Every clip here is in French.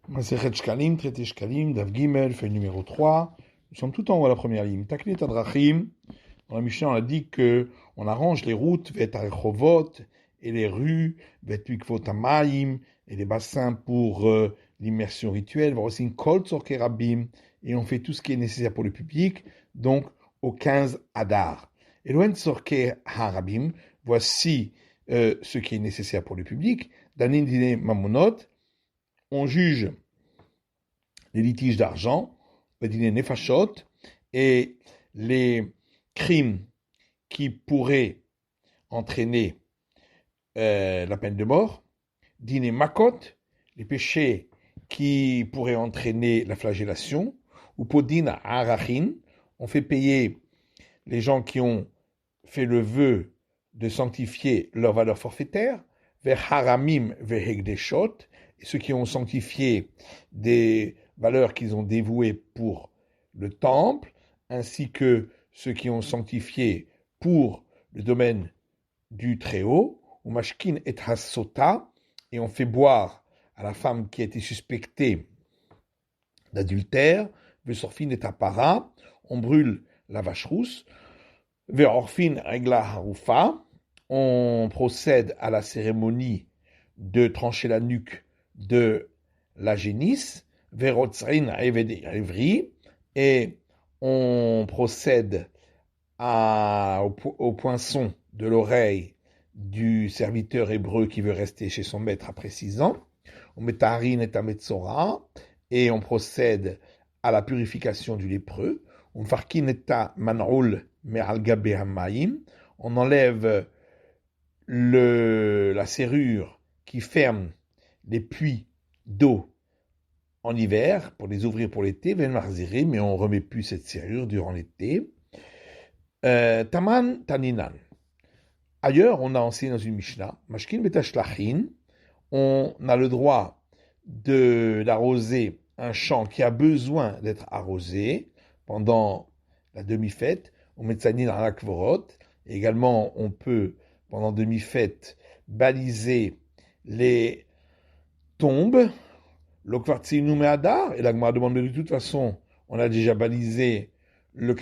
Masechet Shkalim, traité Shkalim, Dav Gimel, feuille numéro 3. Nous sommes tout en haut à la première ligne. Taklit Adrachim. Dans la Mishnah, on a dit que on arrange les routes, Vet Archovot, et les rues, Vet Mikvot Hamayim, et les bassins pour l'immersion rituelle, Varosin Kol Tzorkei Rabim, et on fait tout ce qui est nécessaire pour le public, donc au 15 Adar. Et loin Tzorkei Harabim, voici ce qui est nécessaire pour le public. Danin Dine Mamonot, on juge les litiges d'argent, le dîner nefashot, et les crimes qui pourraient entraîner la peine de mort, dîner makot, les péchés qui pourraient entraîner la flagellation, ou podina arachin, on fait payer les gens qui ont fait le vœu de sanctifier leur valeur forfaitaire, vers haramim vehegdeshot, et ceux qui ont sanctifié des valeurs qu'ils ont dévouées pour le temple, ainsi que ceux qui ont sanctifié pour le domaine du Très-Haut, ou mashkin et hasota, et on fait boire à la femme qui a été suspectée d'adultère, vesorfin et apara, on brûle la vache rousse, veorfin regla harufa, on procède à la cérémonie de trancher la nuque de la génisse, verotzrin evri, et on procède au poinçon de l'oreille du serviteur hébreu qui veut rester chez son maître après 6 ans, on met tarin et tametzora, et on procède à la purification du lépreux, on farkin et manroul me'al gabe hamaim, on enlève la serrure qui ferme les puits d'eau en hiver pour les ouvrir pour l'été, mais on ne remet plus cette serrure durant l'été. Taman taninan. Ailleurs, on a enseigné dans une Mishnah, Mashkin betashlachin, on a le droit d'arroser un champ qui a besoin d'être arrosé pendant la demi-fête, on met tsanin à l'akvorot. Également, on peut, pendant demi-fête, baliser les tombes, l'okvartzinu me'adar, et l'agma demande de toute façon, on a déjà balisé le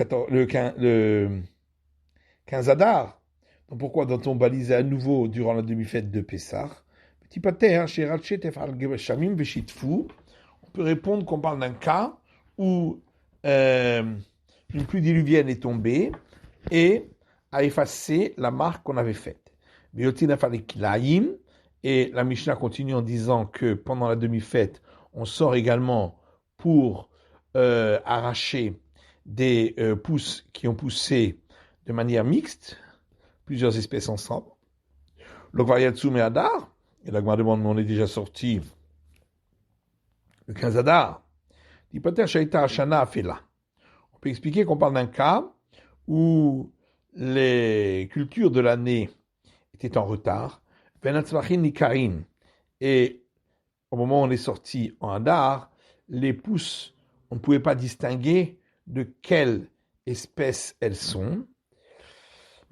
15 Adar. Donc pourquoi doit-on baliser à nouveau durant la demi-fête de Pessah? Petit pater, on peut répondre qu'on parle d'un cas où une pluie diluvienne est tombée et a effacé la marque qu'on avait faite. Et la Mishnah continue en disant que pendant la demi-fête, on sort également pour arracher des pousses qui ont poussé de manière mixte, plusieurs espèces ensemble. L'Okvariatsu Me'adar, et la Gemara demande, mais on est déjà sorti le 15 Adar. Dipater Shaita Hashana Afela. On peut expliquer qu'on parle d'un cas où les cultures de l'année étaient en retard, et au moment où on est sorti en Hadar, les pousses, on ne pouvait pas distinguer de quelle espèce elles sont.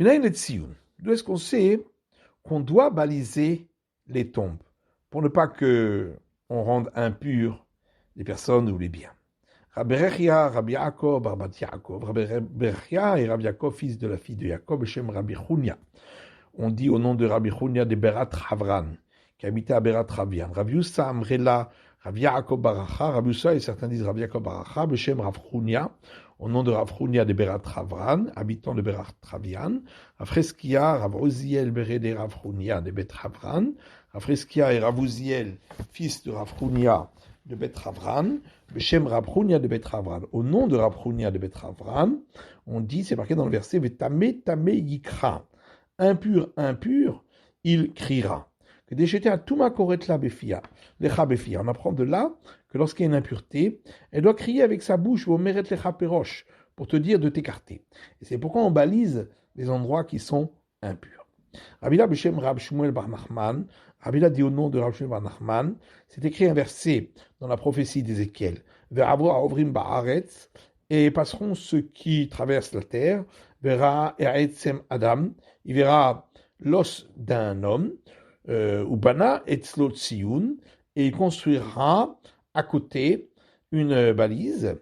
D'où est-ce qu'on sait qu'on doit baliser les tombes pour ne pas que on rende impurs les personnes ou les biens? Rabbi Rechia, Rabbi Yaakov, Barbat Yaakov. Rabbi Rechia et Rabbi Yaakov, fils de la fille de Yaakov, Shem Rabbi Chunia. On dit au nom de Rabbi Chunia de Berat Havran, qui habitait à Berat Ravian. Rabbi Yussa Amrela, Rabbi Yaakov Baracha, Rabbi Yussa, et certains disent Rabbi Yaakov Baracha, Beshem Rav Chunia, au nom de Rav Chunia de Berat Havran, habitant de Berat Ravian. Afreskia, Rav Oziel Berede Rav Chunia de Bet Havran. Afreskia et Rav Oziel, fils de Rav Chunia de Bet Havran, Beshem Rav Chunia de Bet Havran. Au nom de Rav Chunia de Bet Havran, on dit, c'est marqué dans le verset, Vetame Tame Yikra. Impur, impur, il criera. Que décheter à Touma Koretla Befia, Lecha Befia. On apprend de là que lorsqu'il y a une impureté, elle doit crier avec sa bouche, ou Meret Lecha Perosh, pour te dire de t'écarter. Et c'est pourquoi on balise les endroits qui sont impurs. Rabila Beshem Rab Shmuel Bar Nachman, Rabila dit au nom de Rab Shmuel Bar Nachman, c'est écrit un verset dans la prophétie d'Ézéchiel, Ve'avra Ovrim Ba'aretz, et passeront ceux qui traversent la terre, Vera Eretzem Adam, il verra l'os d'un homme, Ubana Etzlo Tziyun, et il construira à côté une balise,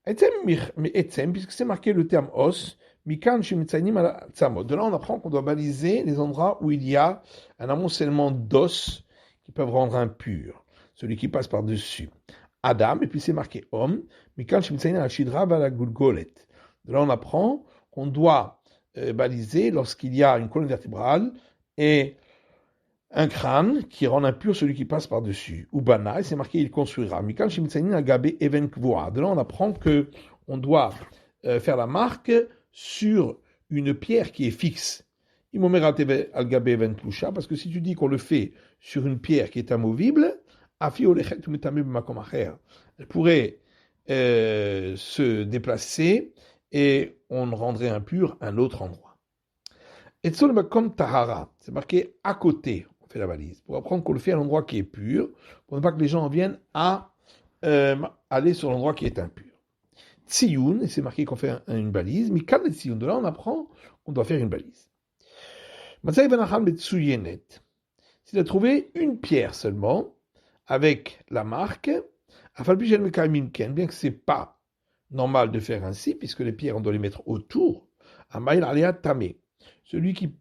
puisque c'est marqué le terme os, de là, on apprend qu'on doit baliser les endroits où il y a un amoncellement d'os qui peuvent rendre impur, celui qui passe par-dessus. Adam, et puis c'est marqué homme, de là, on apprend qu'on doit baliser lorsqu'il y a une colonne vertébrale et un crâne qui rend impur celui qui passe par-dessus. Ou bana, et c'est marqué il construira. De là, on apprend que on doit faire la marque sur une pierre qui est fixe. Parce que si tu dis qu'on le fait sur une pierre qui est amovible, elle pourrait se déplacer et on rendrait impur un autre endroit. Et comme tahara, c'est marqué à côté, on fait la balise, pour apprendre qu'on le fait à l'endroit qui est pur, pour ne pas que les gens en viennent à aller sur l'endroit qui est impur. Tsioun, et c'est marqué qu'on fait une balise, mais quand Tsioun, de là on apprend qu'on doit faire une balise. S'il a trouvé une pierre seulement, avec la marque, bien que c'est pas normal de faire ainsi, puisque les pierres on doit les mettre autour, celui qui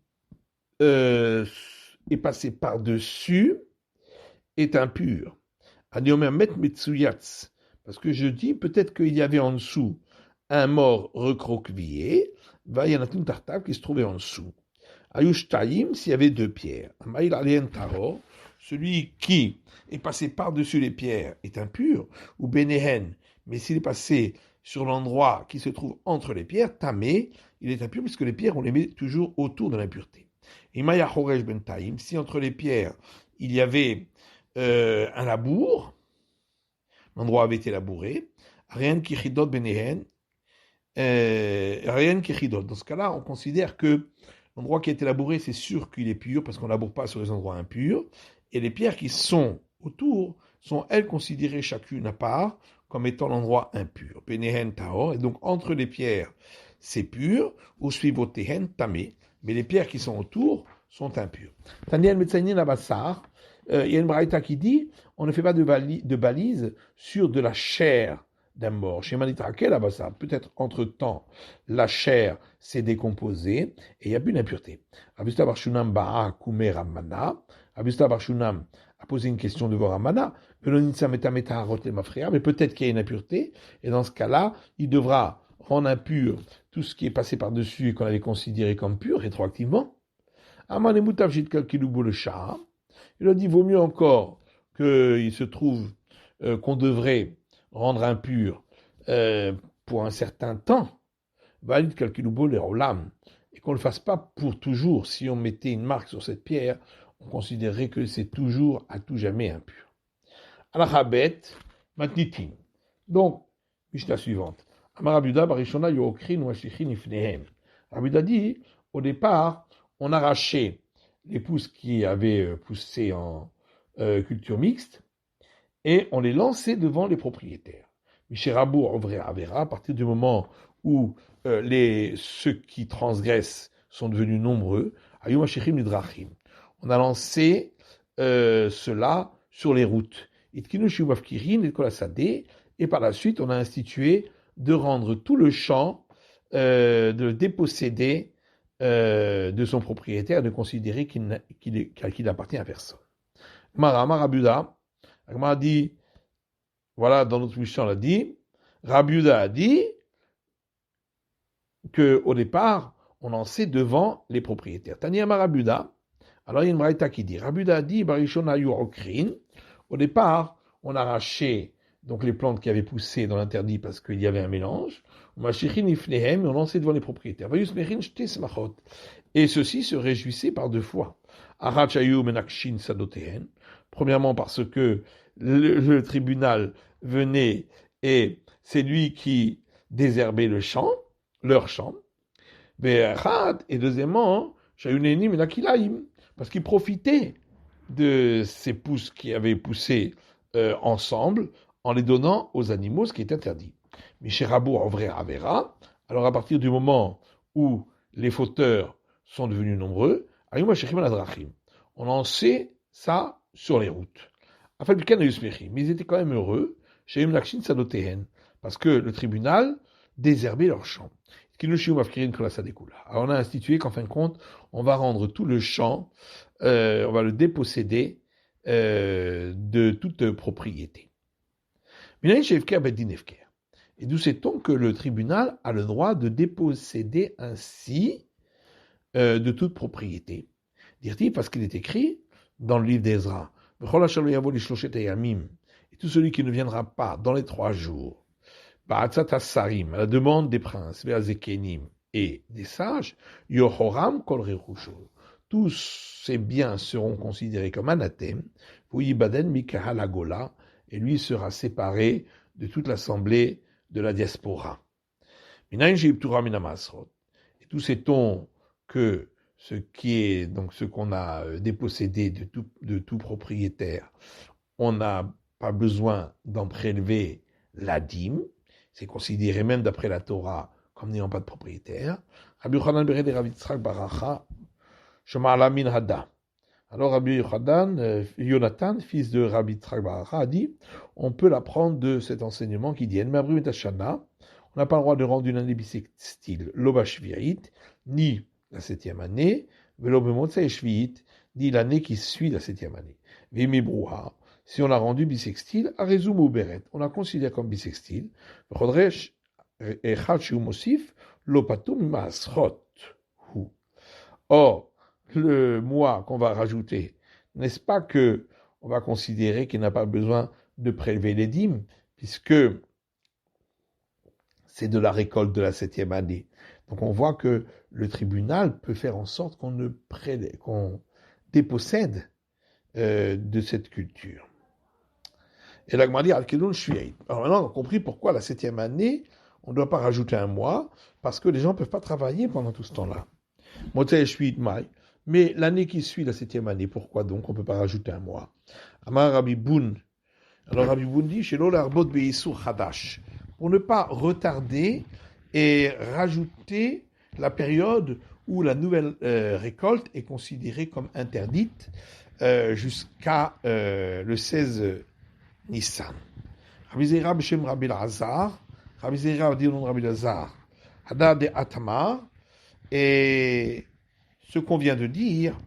est passé par-dessus est impur. Parce que je dis, peut-être qu'il y avait en dessous un mort recroquevillé, il y en a une tartave qui se trouvait en dessous. Ayush Taïm, s'il y avait deux pierres. Celui qui est passé par-dessus les pierres est impur, ou Benehen, mais s'il est passé sur l'endroit qui se trouve entre les pierres, Tamé, il est impur puisque les pierres, on les met toujours autour de l'impureté. Et Maya Choresh Ben Taïm, si entre les pierres, il y avait un labour, l'endroit avait été labouré, rien qui chidot Benehen, rien qui chidot. Dans ce cas-là, on considère que l'endroit qui a été labouré, c'est sûr qu'il est pur parce qu'on ne laboure pas sur les endroits impurs. Et les pierres qui sont autour sont, elles, considérées chacune à part comme étant l'endroit impur. Benehen taor. Et donc, entre les pierres, c'est pur. Ou suivotehen tamé. Mais les pierres qui sont autour sont impures. Taniel Metzainin Abassar. Il y a une braïta qui dit on ne fait pas de balise sur de la chair d'un mort. Chez Manitrakel, peut-être entre-temps, la chair s'est décomposée et il n'y a plus d'impureté. Abusta Barshunam Ba'a Kume Ramana. Abusta Barshunam a posé une question devant Ramana. Mais peut-être qu'il y a une impureté et dans ce cas-là, il devra rendre impur tout ce qui est passé par-dessus et qu'on avait considéré comme pur rétroactivement. Aman Emutavjit Kalkilubu le Shah. Il a dit vaut mieux encore qu'il se trouve qu'on devrait rendre impur pour un certain temps, valide calculubol et rolam, et qu'on ne le fasse pas pour toujours. Si on mettait une marque sur cette pierre, on considérerait que c'est toujours à tout jamais impur. Alachabet, matnitim. Donc, Mishnah suivante. Amarabuda barishona yookrin ou ashichin ifnehem. Rabuda dit, au départ, on arrachait les pousses qui avaient poussé en culture mixte, et on les lançait devant les propriétaires. Michérabour Ovre Avera, à partir du moment où ceux qui transgressent sont devenus nombreux, Ayum Ashechim Nidrachim. On a lancé cela sur les routes. Itkinu Shivavkirin et Kolasade, et par la suite on a institué de rendre tout le champ, de le déposséder de son propriétaire, de considérer qu'il appartient à personne. Marabuda, Agma a dit, voilà, dans notre Mishnah, on l'a dit, Rabiuda a dit qu'au départ, on lançait devant les propriétaires. Tania Marabuda, alors il y a une braïta qui dit, Rabiuda a dit, Barishona Yuokrin, au départ, on arrachait donc les plantes qui avaient poussé dans l'interdit parce qu'il y avait un mélange, on lançait devant les propriétaires. Et ceux-ci se réjouissaient par deux fois. Premièrement parce que le tribunal venait et c'est lui qui désherbait leur champ. Et deuxièmement, parce qu'il profitait de ces pousses qui avaient poussé ensemble en les donnant aux animaux, ce qui est interdit. Mais chez Rabou en vrai Avera, alors à partir du moment où les fauteurs sont devenus nombreux, on lançait ça sur les routes. Mais ils étaient quand même heureux, chez Lakshin Sadotehen, parce que le tribunal désherbait leurs champs. Alors on a institué qu'en fin de compte, on va rendre tout le champ, on va le déposséder de toute propriété. Et d'où sait-on que le tribunal a le droit de déposséder ainsi de toute propriété? Dire-t-il parce qu'il est écrit dans le livre d'Ezra, et tout celui qui ne viendra pas dans les 3 jours, à la demande des princes, et des sages, Yohoram kol rechusho. Tous ces biens seront considérés comme anathème, Yibaden mikahal agola, et lui sera séparé de toute l'assemblée de la diaspora. Et tout sait-on que ce qui est donc ce qu'on a dépossédé de tout propriétaire, on n'a pas besoin d'en prélever la dîme. C'est considéré même d'après la Torah comme n'ayant pas de propriétaire. Rabbi Yochanan Bered et Rabbi Yitzchak Baracha, Shoma'ala min hada. Alors Rabbi Yochanan, Yonatan, fils de Rabbi Yitzchak Baracha, a dit, on peut l'apprendre de cet enseignement qui dit, on n'a pas le droit de rendre une année bissextile, l'Oba Shvi'it, ni la 7e année, ni l'année qui suit la 7e année. Vimi Brouha, si on l'a rendu bisextile, Arezum ou Beret, on la considère comme bisextile. Or, le mois qu'on va rajouter, n'est-ce pas que on va considérer qu'il n'a pas besoin de prélever les dîmes, puisque c'est de la récolte de la 7e année. Donc on voit que le tribunal peut faire en sorte qu'on dépossède de cette culture. Et la Gemara dit Al-Kedun Shvi'it. Alors maintenant, on a compris pourquoi la 7e année, on ne doit pas rajouter un mois, parce que les gens ne peuvent pas travailler pendant tout ce temps-là. Motzei Shvi'it Mai. Mais l'année qui suit la 7e année, pourquoi donc on ne peut pas rajouter un mois? Amar Rabbi Boun. Alors Rabbi Boun dit Shelo l'arbot be'isur chadash. Pour ne pas retarder et rajouter la période où la nouvelle récolte est considérée comme interdite jusqu'à le 16 Nissan. Rabbi Zera b'shem Rabbi Lazar, Rabbi Zera dit au nom de Rabbi Lazar, Hada de Atamar, et ce qu'on vient de dire,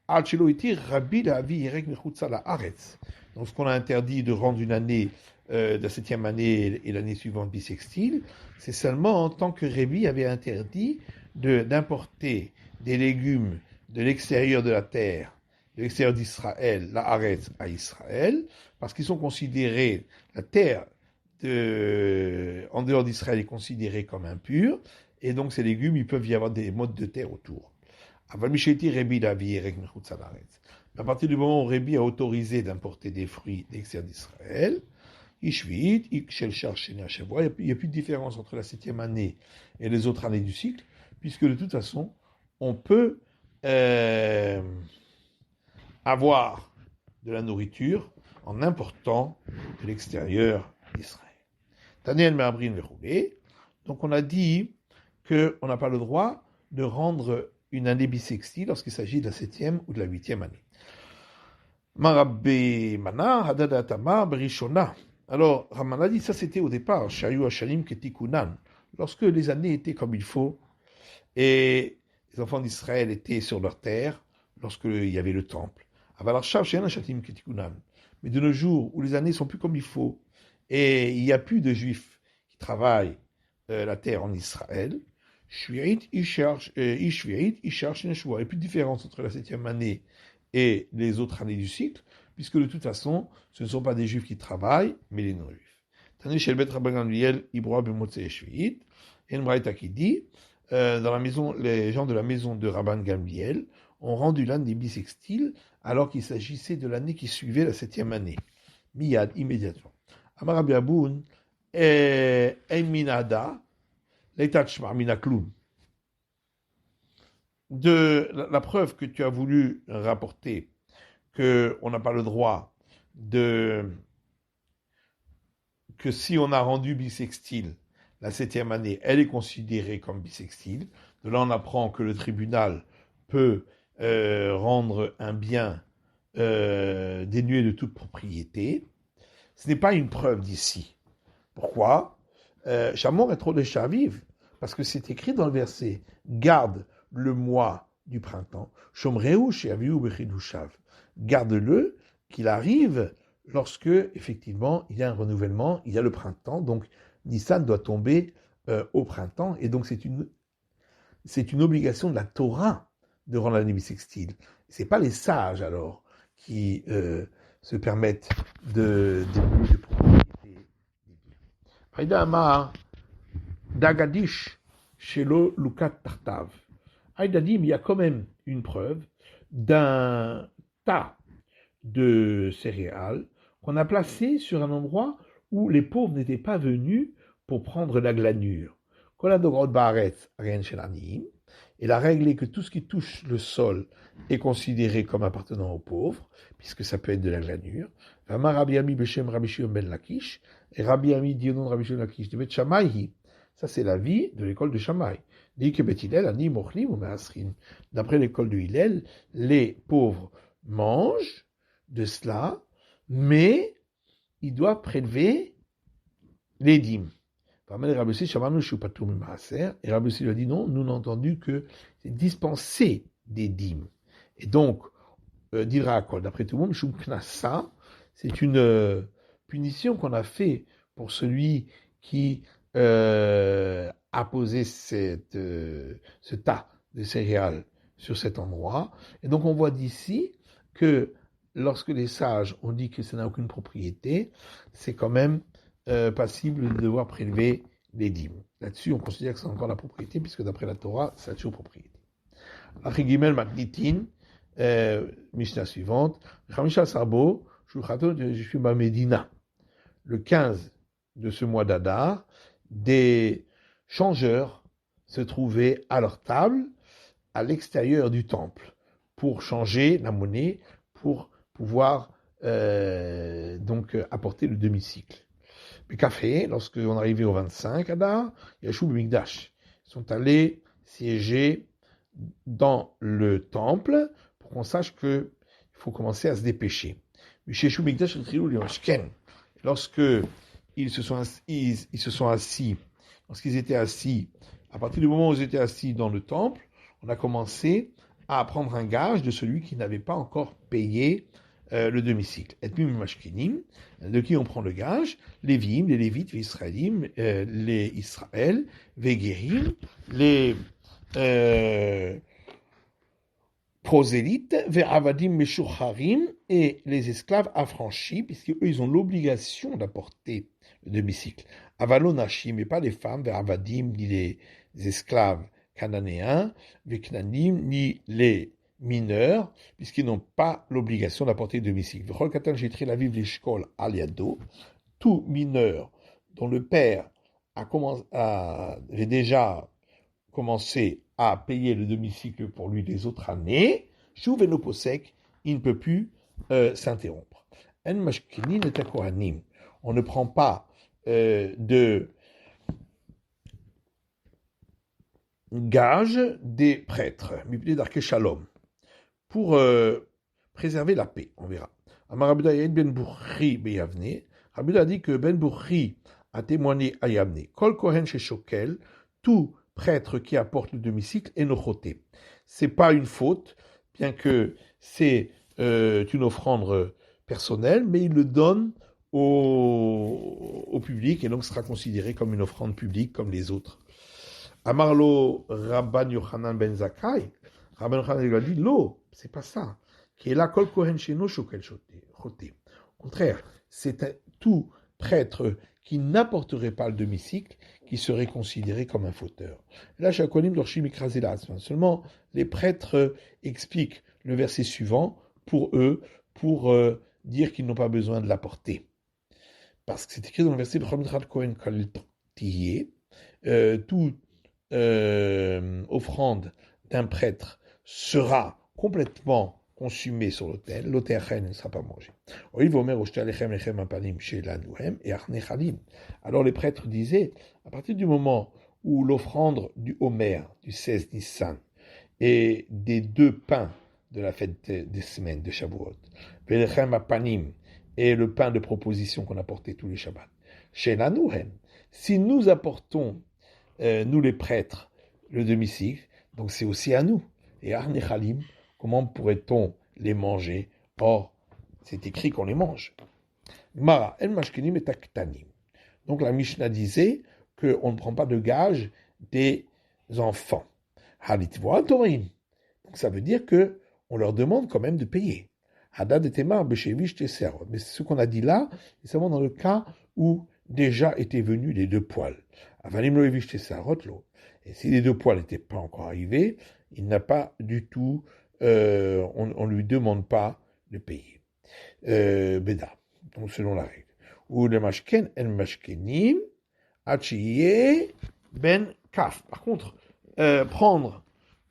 Al Shelo iti Rabbi Lavi Yerek Mechutza La'aretz. Donc ce qu'on a interdit de rendre une année de la 7e année et l'année suivante bissextile, c'est seulement en tant que Rabbi avait interdit d'importer des légumes de l'extérieur de la terre, de l'extérieur d'Israël, la Haaretz à Israël, parce qu'ils sont considérés, la terre en dehors d'Israël est considérée comme impure, et donc ces légumes, il peut y avoir des modes de terre autour. À partir du moment où Rabbi a autorisé d'importer des fruits de l'extérieur d'Israël, il n'y a plus de différence entre la 7e année et les autres années du cycle, puisque de toute façon, on peut avoir de la nourriture en important de l'extérieur d'Israël. Donc on a dit qu'on n'a pas le droit de rendre une année bissextile lorsqu'il s'agit de la 7e ou de la 8e année. Alors, Ramana dit, ça c'était au départ, Shayu Hashanim Ketikunan, lorsque les années étaient comme il faut, et les enfants d'Israël étaient sur leur terre, lorsqu'il y avait le temple. Mais de nos jours, où les années sont plus comme il faut, et il n'y a plus de juifs qui travaillent la terre en Israël, il n'y a plus de différence entre la 7e année et les autres années du cycle, puisque de toute façon, ce ne sont pas des juifs qui travaillent, mais les non-juifs. Et une braïta qui dit, dans la maison, les gens de la maison de Rabban Gamliel ont rendu l'année bissextile alors qu'il s'agissait de l'année qui suivait la 7e année. Miyad, immédiatement. Amar Rabbi Aboun, Minada, Leitachma Minaklum. De la preuve que tu as voulu rapporter qu'on n'a pas le droit que si on a rendu bissextile la 7e année, elle est considérée comme bissextile. De là, on apprend que le tribunal peut rendre un bien dénué de toute propriété. Ce n'est pas une preuve d'ici. Pourquoi? Shamor est trop de chaviv, parce que c'est écrit dans le verset, garde le mois du printemps, Shomreu she'aviu bechidushav. Garde-le, qu'il arrive lorsque, effectivement, il y a un renouvellement, il y a le printemps, donc Nissan doit tomber au printemps, et donc c'est une obligation de la Torah de rendre l'année bissextile. C'est pas les sages, alors, qui se permettent de propriété. Aïda Amar, Dagadish, Shelo Lukat Tartav. Aïda dit, mais il y a quand même une preuve d'un tas de céréales qu'on a placé sur un endroit où les pauvres n'étaient pas venus pour prendre la glanure. Et la règle est que tout ce qui touche le sol est considéré comme appartenant aux pauvres, puisque ça peut être de la glanure. Rabbi Ami Beshem Rabbi Shimon ben Lakish, et Rabbi Ami dit au nom de Rabbi Shimon ben Lakish, de Bet Shammai. Ça, c'est l'avis de l'école de Shammai. Dit que Bet Hillel, Ani Mochlim ou Measrin. D'après l'école de Hillel, les pauvres mangent de cela, mais ils doivent prélever les dîmes. Et Rabbi lui a dit non, nous n'avons entendu que c'est dispenser des dîmes. Et donc, d'après tout le monde, Knassa, c'est une punition qu'on a fait pour celui qui a posé ce tas de céréales sur cet endroit. Et donc, on voit d'ici que lorsque les sages ont dit que ça n'a aucune propriété, c'est quand même passible de devoir prélever les dîmes. Là-dessus, on considère que c'est encore la propriété, puisque d'après la Torah, ça a toujours propriété. Achigimel Magnitin, Mishnah suivante, Chamisha Sarbo, Shulchato de Jeshua Medina. Le 15 de ce mois d'Adar, des changeurs se trouvaient à leur table, à l'extérieur du temple, pour changer la monnaie, pour pouvoir donc apporter le demi-cycle. Le café, lorsqu'on arrivait au 25 Adar, Yashub Mikdash sont allés siéger dans le temple pour qu'on sache qu'il faut commencer à se dépêcher. Lorsque ils se sont assis, lorsqu'ils étaient assis, à partir du moment où ils étaient assis dans le temple, on a commencé à prendre un gage de celui qui n'avait pas encore payé le demi-cycle. Et puis, de qui on prend le gage? Les Lévites, les Israélim, les Israël, les Guérim, les prosélytes, les Avadim Meshucharim et les esclaves affranchis, puisqu'eux, ils ont l'obligation d'apporter le demi-cycle. Avalonachim, mais pas les femmes, les Avadim, ni les esclaves cananéens, les Knanim, ni les mineurs, puisqu'ils n'ont pas l'obligation d'apporter le demi-cycle. Tout mineur dont le père avait déjà commencé à payer le demi-cycle pour lui les autres années, Chouveloposek, il ne peut plus s'interrompre. On ne prend pas de gage des prêtres, Shalom, pour préserver la paix, on verra. Ben Bourri Beyavne, Rabbi a dit que Ben Bourri a témoigné à Yavne. Kol Kohen Sheshokel, tout prêtre qui apporte le demi-cycle est nochoté. C'est pas une faute, bien que c'est une offrande personnelle, mais il le donne au public et donc sera considéré comme une offrande publique comme les autres. Amarlo Rabban Yochanan ben Zakkai, Rabban Yochanan lui a dit l'eau, c'est pas ça. Qui est là kol kohen sheno shokel choté. Au contraire, c'est tout prêtre qui n'apporterait pas le demi-cycle qui serait considéré comme un fauteur. Là, Shakonim Dorshim Ikrazelas. Seulement, les prêtres expliquent le verset suivant pour eux, pour dire qu'ils n'ont pas besoin de l'apporter. Parce que c'est écrit dans le verset Kohen Kal Tiyeh, tout offrande d'un prêtre sera complètement consumé sur l'autel, l'autel ne sera pas mangé. Alors les prêtres disaient, à partir du moment où l'offrande du Homer, du 16 Nissan, et des 2 pains de la fête des semaines de Shavuot. Velechem apanim, et le pain de proposition qu'on apportait tous les Shabbats. Shenanuhen, si nous apportons, nous les prêtres, le demi-cycle, donc c'est aussi à nous. Et Arnechalim, comment pourrait-on les manger? Or, c'est écrit qu'on les mange. Mara, el mashkenim et aktanim. Donc la Mishnah disait qu'on ne prend pas de gage des enfants. Halitvoa torim. Donc ça veut dire que on leur demande quand même de payer. Hadad et Temar beshevish teserot. Mais ce qu'on a dit là, c'est seulement dans le cas où déjà étaient venus les deux poils. Avalim loevish teserot lo. Et si les deux poils n'étaient pas encore arrivés, il n'a pas du tout, on lui demande pas de payer. Beda. Donc selon la règle. Ou le mashken el mashkenim achiye ben kaf. Par contre, prendre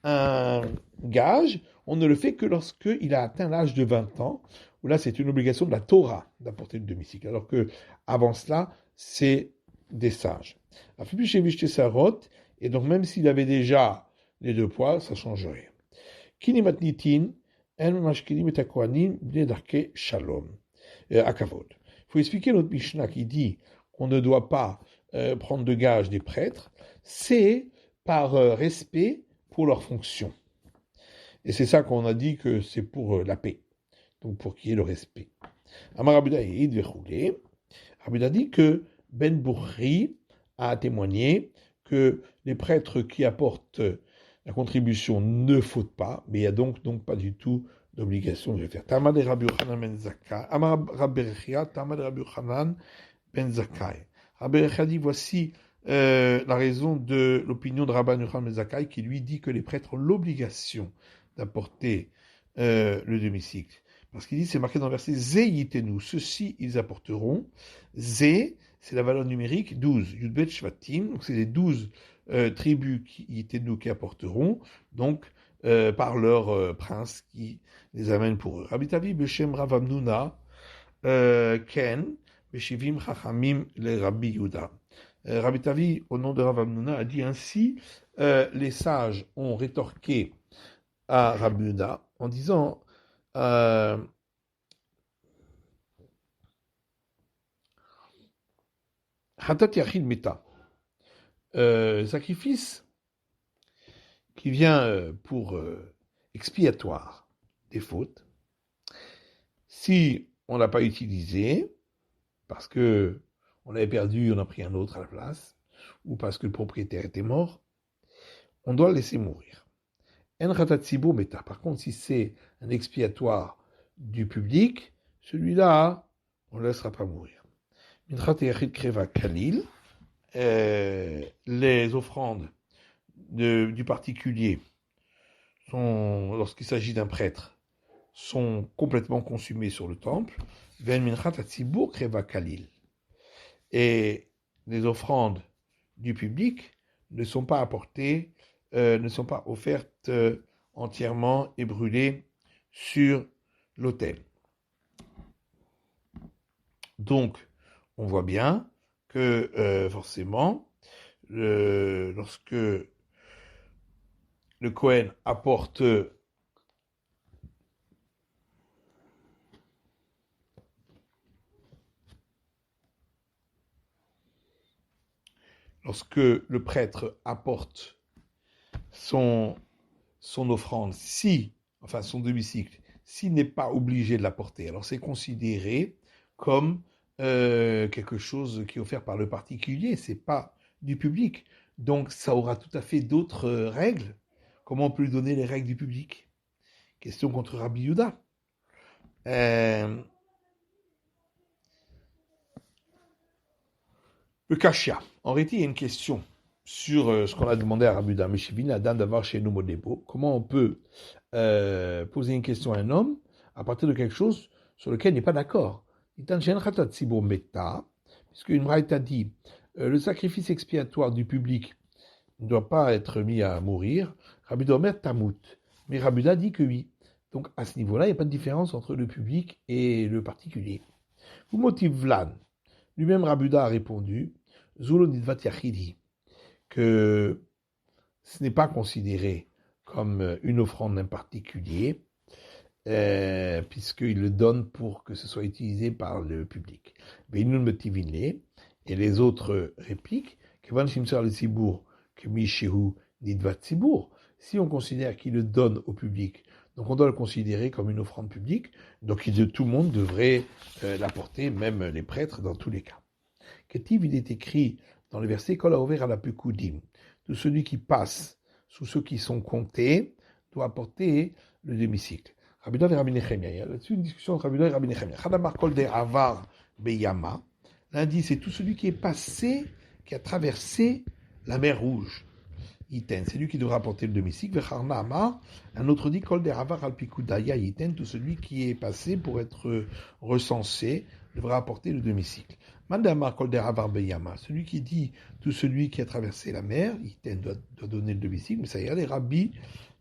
un gage, on ne le fait que lorsqu'il a atteint l'âge de 20 ans, où là c'est une obligation de la Torah d'apporter le demi-cycle, alors que avant cela, c'est des sages. Et donc même s'il avait déjà les deux poids, ça ne change rien. Kinimatnitin, el mashkenim et akohanim bnedarke shalom. Akavod. Il faut expliquer notre Mishnah qui dit qu'on ne doit pas prendre de gage des prêtres, c'est par respect pour leur fonction. Et c'est ça qu'on a dit que c'est pour la paix, donc pour qu'il y ait le respect. Amar Rabuda Rabuda dit que Ben Bourri a témoigné que les prêtres qui apportent la contribution ne fautent pas, mais il n'y a donc pas du tout d'obligation de le faire. Tamad Rabbi Yochanan ben Zakkai. Amar Rabbi Rechia, Tamad Rabbi Yochanan ben Zakkai. Rabbi Rechia dit voici la raison de l'opinion de Rabbi Yochanan ben Zakkai qui lui dit que les prêtres ont l'obligation d'apporter le demi-cycle. Parce qu'il dit, c'est marqué dans le verset Zé yitenu, ceux-ci ils apporteront. Zé, c'est la valeur numérique 12. Yudbet Shvatim, donc c'est les 12 tribus qui apporteront, donc par leur prince qui les amène pour eux. Rabbi Tavi Beshem Rav Hamnuna Ken Beshivim Chachamim le Rabbi Yuda. Rabbi Tavi, au nom de Rav Hamnuna, a dit ainsi les sages ont rétorqué à Rabbi Yuda en disant Hatat Yachid Meta, sacrifice qui vient pour expiatoire des fautes. Si on ne l'a pas utilisé, parce que on l'avait perdu, on a pris un autre à la place, ou parce que le propriétaire était mort, on doit le laisser mourir. En Hatat Tzibour Meta. Par contre, si c'est un expiatoire du public, celui-là, on ne le laissera pas mourir. Minchat Yachid Kreva Kalil, les offrandes du particulier, lorsqu'il s'agit d'un prêtre, sont complètement consumées sur le temple. Ven Minchat Tzibour Kreva Kalil. Et les offrandes du public ne sont pas apportées, ne sont pas offertes entièrement et brûlées sur l'autel. Donc, on voit bien que forcément, lorsque le Kohen apporte lorsque le prêtre apporte son offrande, son demi-cycle, s'il n'est pas obligé de l'apporter, alors c'est considéré comme quelque chose qui est offert par le particulier, c'est pas du public. Donc ça aura tout à fait d'autres règles. Comment on peut lui donner les règles du public? Question contre Rabbi Yuda. Le Kashia. En réalité, il y a une question sur ce qu'on a demandé à Rabbi Yuda. Meshivin Adam d'avoir chez nous Modebo. Comment on peut poser une question à un homme à partir de quelque chose sur lequel il n'est pas d'accord? Puisque une braïta dit le sacrifice expiatoire du public ne doit pas être mis à mourir. Rabbi Domer Tamut. Mais Rabbi Yuda dit que oui. Donc à ce niveau-là, il n'y a pas de différence entre le public et le particulier. Vous motive Vlan. Lui-même Rabbi Yuda a répondu Zulo Nidvat Yachidi, que ce n'est pas considéré comme une offrande d'un particulier. puisqu'il le donne pour que ce soit utilisé par le public. Beinun Metivine, et les autres répliquent, Kevan Shimsar le Tzibour, que Mishehu Nidvat Tzibour, si on considère qu'il le donne au public, donc on doit le considérer comme une offrande publique, donc tout le monde devrait l'apporter, même les prêtres, dans tous les cas. Ketiv, il est écrit dans le verset Kol haover ala pekudim, tout celui qui passe sous ceux qui sont comptés doit apporter le demi-cycle. Rabbi Doda et Rabbi Nechemia, il y a là-dessus une discussion entre Rabbi Doda et Rabbi Nechemia. Chadamar kol de avar beyama, l'un dit c'est tout celui qui est passé, qui a traversé la mer Rouge. Iten, c'est lui qui devra apporter le demi-cycle. Vecharna amar, un autre dit kol de avar al pikudaya iten, tout celui qui est passé pour être recensé devra apporter le demi-cycle. Mandamar kol de avar beyama, celui qui dit tout celui qui a traversé la mer, iten doit donner le demi-cycle, mais ça y est, les rabbis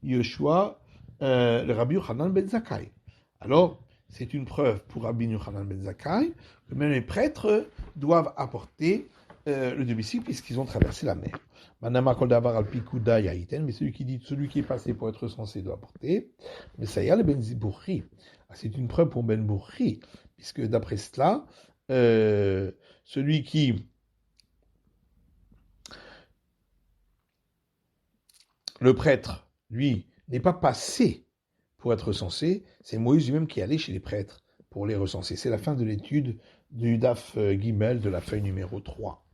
Yeshua, le Rabbi Yochanan ben Zakkai. Alors, c'est une preuve pour Rabbi Yochanan ben Zakkai que même les prêtres doivent apporter le demi-cycle puisqu'ils ont traversé la mer. Manama kol davar al pikuda yaiten, mais celui qui dit celui qui est passé pour être censé doit apporter. Mais ça y est, le ben Zibourri. C'est une preuve pour Ben Bourri, puisque d'après cela, celui qui le prêtre, lui, n'est pas passé pour être recensé, c'est Moïse lui-même qui est allé chez les prêtres pour les recenser. C'est la fin de l'étude du Daf Gimel de la feuille numéro 3.